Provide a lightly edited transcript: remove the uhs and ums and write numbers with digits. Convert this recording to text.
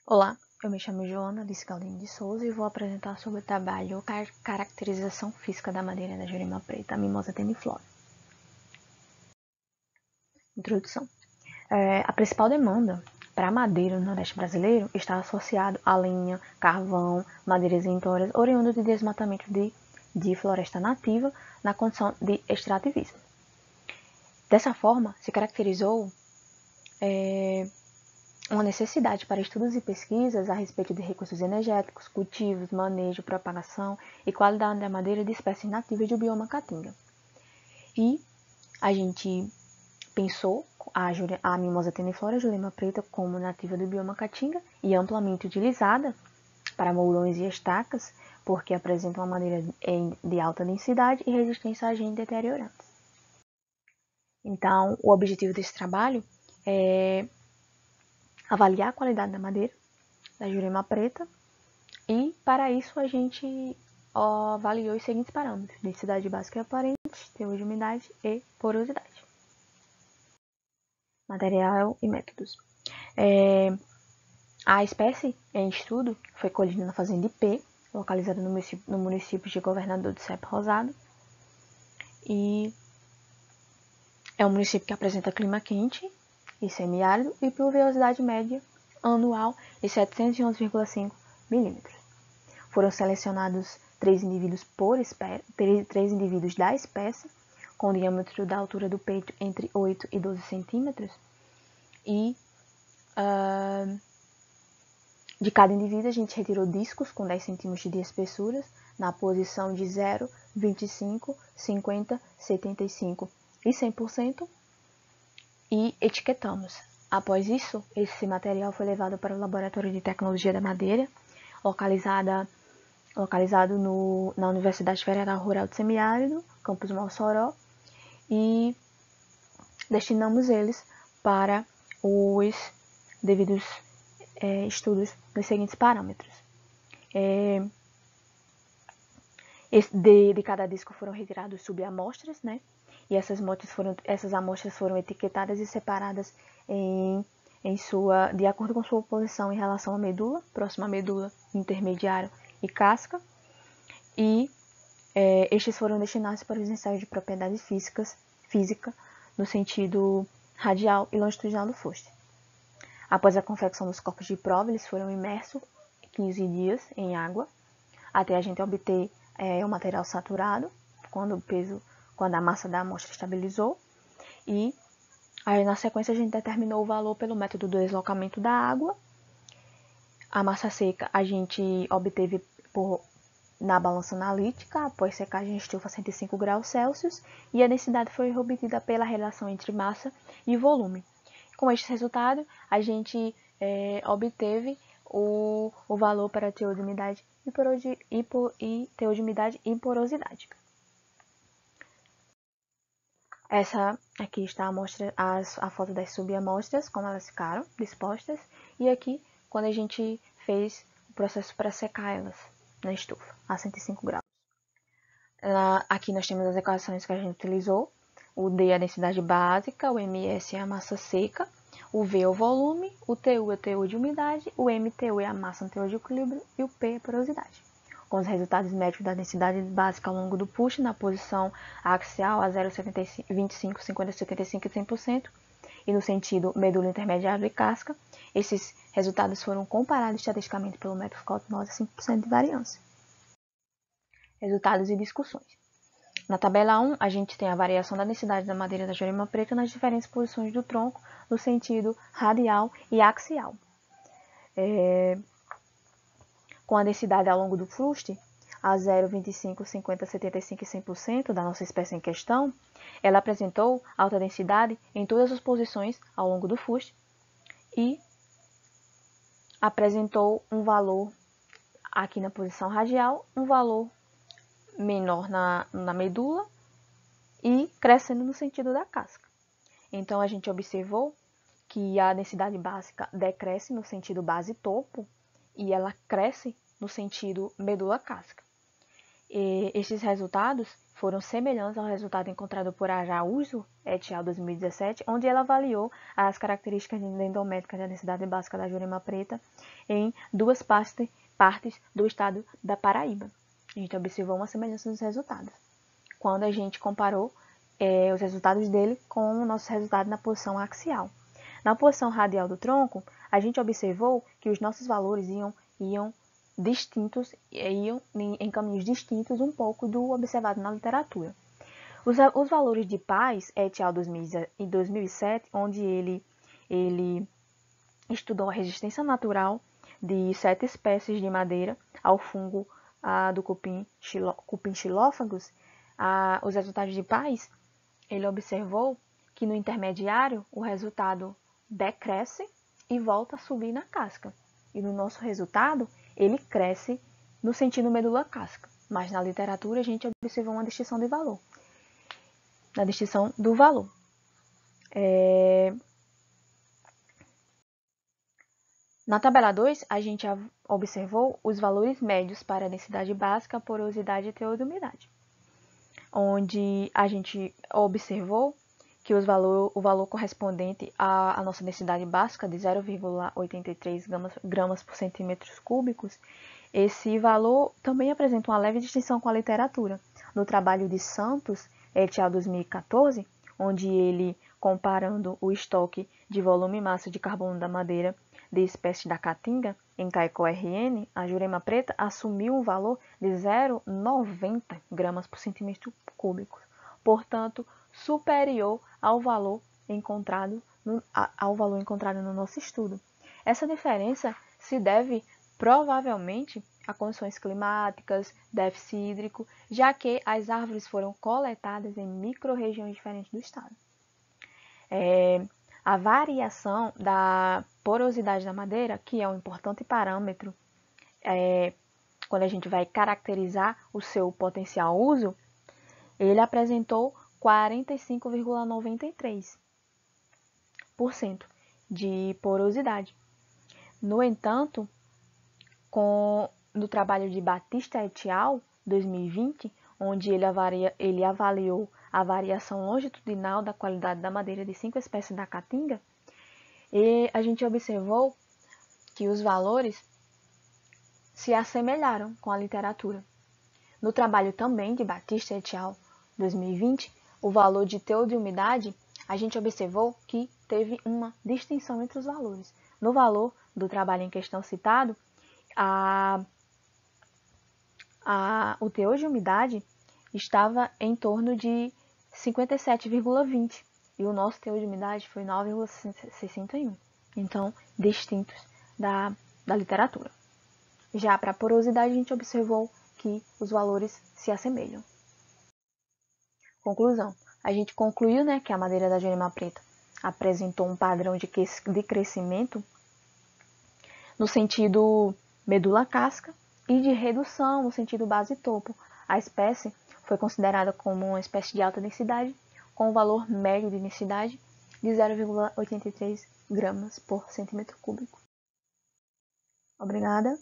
Olá, eu me chamo Joana Alice Galdino de Souza e vou apresentar sobre o trabalho Caracterização Física da Madeira da Jurema Preta, a Mimosa teniflora. Introdução. A principal demanda para a madeira no Nordeste brasileiro está associado à lenha, carvão, madeiras ímpares, oriundas de desmatamento de floresta nativa na condição de extrativismo. Dessa forma, se caracterizou uma necessidade para estudos e pesquisas a respeito de recursos energéticos, cultivos, manejo, propagação e qualidade da madeira de espécies nativas do bioma caatinga. E a gente pensou a Mimosa teniflora Jurema Preta como nativa do bioma caatinga e amplamente utilizada para mourões e estacas, porque apresenta uma madeira de alta densidade e resistência a agentes deteriorantes. Então, o objetivo desse trabalho é avaliar a qualidade da madeira da Jurema Preta e, para isso, a gente avaliou os seguintes parâmetros: densidade básica e aparente, teor de umidade e porosidade. Material e métodos. A espécie em estudo foi colhida na fazenda IP, localizada no município de Governador do Cepo Rosado, e é um município que apresenta clima quente e semiárido e pluviosidade média anual de 711,5 milímetros. Foram selecionados 3 indivíduos da espécie, com diâmetro da altura do peito entre 8 e 12 centímetros, e de cada indivíduo a gente retirou discos com 10 centímetros de espessura na posição de 0, 25, 50, 75 e 100%, e etiquetamos. Após isso, esse material foi levado para o Laboratório de Tecnologia da Madeira, localizado na Universidade Federal Rural do Semiárido, campus Mossoró, e destinamos eles para os devidos estudos nos seguintes parâmetros. De cada disco foram retirados subamostras, né? E essas amostras foram etiquetadas e separadas de acordo com sua posição em relação à medula, próxima à medula, intermediário e casca. E estes foram destinados para os ensaios de propriedades física no sentido radial e longitudinal do fuste. Após a confecção dos corpos de prova, eles foram imersos 15 dias em água, até a gente obter o material saturado, quando a massa da amostra estabilizou. E aí, na sequência, a gente determinou o valor pelo método do deslocamento da água. A massa seca a gente obteve na balança analítica, após secagem em estufa a 105 graus Celsius, e a densidade foi obtida pela relação entre massa e volume. Com este resultado, a gente obteve o valor para teor de umidade teor de umidade e porosidade. Essa aqui está a foto das subamostras, como elas ficaram dispostas, e aqui quando a gente fez o processo para secar elas na estufa a 105 graus. Aqui nós temos as equações que a gente utilizou: o D é a densidade básica, o MS é a massa seca, o V é o volume, o TU é o teor de umidade, o MTU é a massa no teor de equilíbrio e o P é a porosidade. Com os resultados médicos da densidade básica ao longo do push na posição axial a 0,25, 50, 75 e 100%, e no sentido medula intermediário e casca, esses resultados foram comparados estatisticamente pelo método Scott-Noss a 5% de variância. Resultados e discussões. Na tabela 1, a gente tem a variação da densidade da madeira da Jurema Preta nas diferentes posições do tronco, no sentido radial e axial. Com a densidade ao longo do fuste, a 0, 25, 50, 75 e 100% da nossa espécie em questão, ela apresentou alta densidade em todas as posições ao longo do fuste e apresentou um valor aqui na posição radial, um valor menor na medula e crescendo no sentido da casca. Então, a gente observou que a densidade básica decresce no sentido base-topo e ela cresce no sentido medula-casca. E estes resultados foram semelhantes ao resultado encontrado por Araújo et al. 2017, onde ela avaliou as características endométricas da densidade básica da jurema preta em duas partes do estado da Paraíba. A gente observou uma semelhança nos resultados, quando a gente comparou os resultados dele com o nosso resultado na posição axial. Na posição radial do tronco, a gente observou que os nossos valores iam distintos, iam em caminhos distintos um pouco do observado na literatura. Os valores de Pais et al. 2007, onde ele estudou a resistência natural de 7 espécies de madeira ao fungo do cupim xilófagos, os resultados de Pais, ele observou que no intermediário o resultado decresce e volta a subir na casca. E no nosso resultado, ele cresce no sentido medula-casca. Mas na literatura a gente observou uma distinção de valor. Na distinção do valor. Na tabela 2, a gente observou os valores médios para a densidade básica, porosidade e teor de umidade, onde a gente observou que o valor correspondente à nossa densidade básica de 0,83 gramas por centímetros cúbicos, esse valor também apresenta uma leve distinção com a literatura. No trabalho de Santos et al. 2014, onde ele, comparando o estoque de volume e massa de carbono da madeira de espécie da caatinga, em CAECO-RN, a jurema preta assumiu um valor de 0,90 gramas por centímetro cúbico, portanto, superior ao valor encontrado no nosso estudo. Essa diferença se deve provavelmente a condições climáticas, déficit hídrico, já que as árvores foram coletadas em micro-regiões diferentes do estado. A variação da porosidade da madeira, que é um importante parâmetro quando a gente vai caracterizar o seu potencial uso, ele apresentou 45,93% de porosidade. No entanto, no trabalho de Batista et al. 2020, onde ele avaliou a variação longitudinal da qualidade da madeira de 5 espécies da caatinga, e a gente observou que os valores se assemelharam com a literatura. No trabalho também de Batista et al. 2020, o valor de teor de umidade, a gente observou que teve uma distinção entre os valores. No valor do trabalho em questão citado, o teor de umidade estava em torno de 57,20 e o nosso teor de umidade foi 9,61. Então, distintos da literatura. Já para a porosidade, a gente observou que os valores se assemelham. Conclusão. A gente concluiu que a madeira da jurema preta apresentou um padrão de crescimento no sentido medula-casca e de redução no sentido base-topo. A espécie foi considerada como uma espécie de alta densidade, com um valor médio de densidade de 0,83 gramas por centímetro cúbico. Obrigada.